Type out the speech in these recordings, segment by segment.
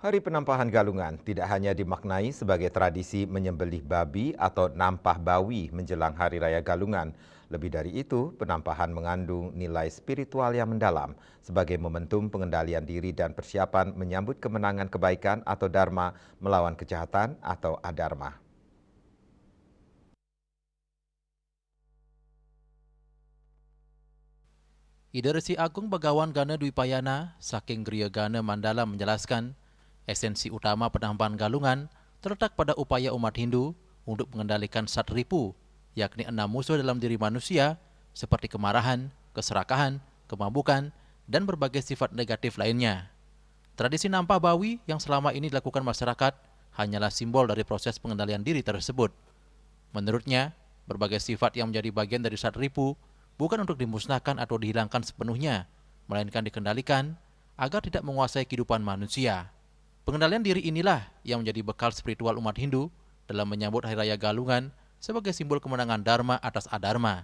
Hari Penampahan Galungan tidak hanya dimaknai sebagai tradisi menyembelih babi atau nampah bawi menjelang Hari Raya Galungan. Lebih dari itu, penampahan mengandung nilai spiritual yang mendalam sebagai momentum pengendalian diri dan persiapan menyambut kemenangan kebaikan atau dharma melawan kejahatan atau adharma. Ida Resi Agung Bagawan Gana Dwipayana, saking Griya Gana Mandala menjelaskan, esensi utama penampahan galungan terletak pada upaya umat Hindu untuk mengendalikan satripu, yakni 6 musuh dalam diri manusia seperti kemarahan, keserakahan, kemabukkan, dan berbagai sifat negatif lainnya. Tradisi nampah bawi yang selama ini dilakukan masyarakat hanyalah simbol dari proses pengendalian diri tersebut. Menurutnya, berbagai sifat yang menjadi bagian dari satripu bukan untuk dimusnahkan atau dihilangkan sepenuhnya, melainkan dikendalikan agar tidak menguasai kehidupan manusia. Pengendalian diri inilah yang menjadi bekal spiritual umat Hindu dalam menyambut Hari Raya Galungan sebagai simbol kemenangan Dharma atas Adharma.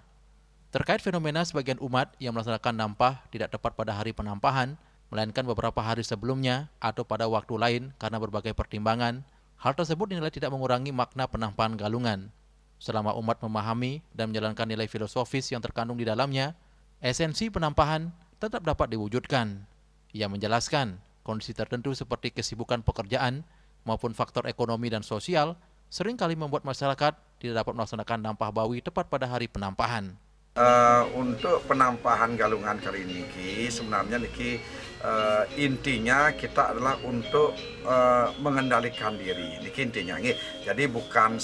Terkait fenomena sebagian umat yang melaksanakan nampah tidak tepat pada hari penampahan, melainkan beberapa hari sebelumnya atau pada waktu lain karena berbagai pertimbangan, hal tersebut dinilai tidak mengurangi makna penampahan galungan. Selama umat memahami dan menjalankan nilai filosofis yang terkandung di dalamnya, esensi penampahan tetap dapat diwujudkan. Ia menjelaskan, kondisi tertentu seperti kesibukan pekerjaan maupun faktor ekonomi dan sosial seringkali membuat masyarakat tidak dapat melaksanakan nampah bawi tepat pada hari penampahan. Untuk penampahan galungan kali ini sebenarnya intinya kita adalah untuk mengendalikan diri intinya jadi bukan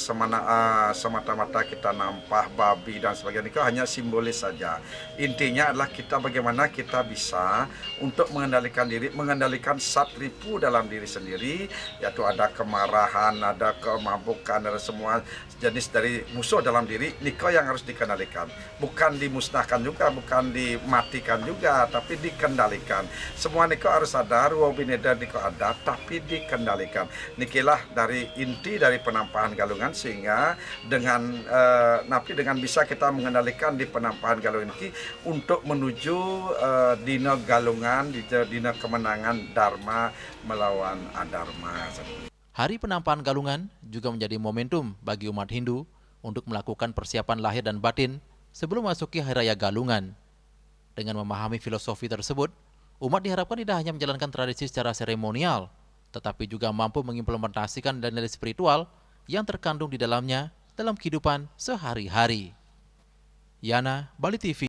semata-mata kita nampah babi dan sebagainya, itu hanya simbolis saja. Intinya adalah kita bagaimana kita bisa untuk mengendalikan diri, mengendalikan satripu dalam diri sendiri, yaitu ada kemarahan, ada kemabukan, ada semua jenis dari musuh dalam diri niko yang harus dikendalikan, bukan dimusnahkan juga, bukan dimatikan juga, tapi dikendalikan. Semua niko harus ada, wabineda niko ada, tapi dikendalikan. Nikilah dari inti dari penampahan galungan, sehingga dengan bisa kita mengendalikan di penampahan galungan ini untuk menuju dina galungan, dina kemenangan Dharma melawan Adharma. Hari Penampahan Galungan juga menjadi momentum bagi umat Hindu untuk melakukan persiapan lahir dan batin sebelum masuki Hari Raya Galungan. Dengan memahami filosofi tersebut, umat diharapkan tidak hanya menjalankan tradisi secara seremonial, tetapi juga mampu mengimplementasikan nilai spiritual yang terkandung di dalamnya dalam kehidupan sehari-hari. Yana, Bali TV.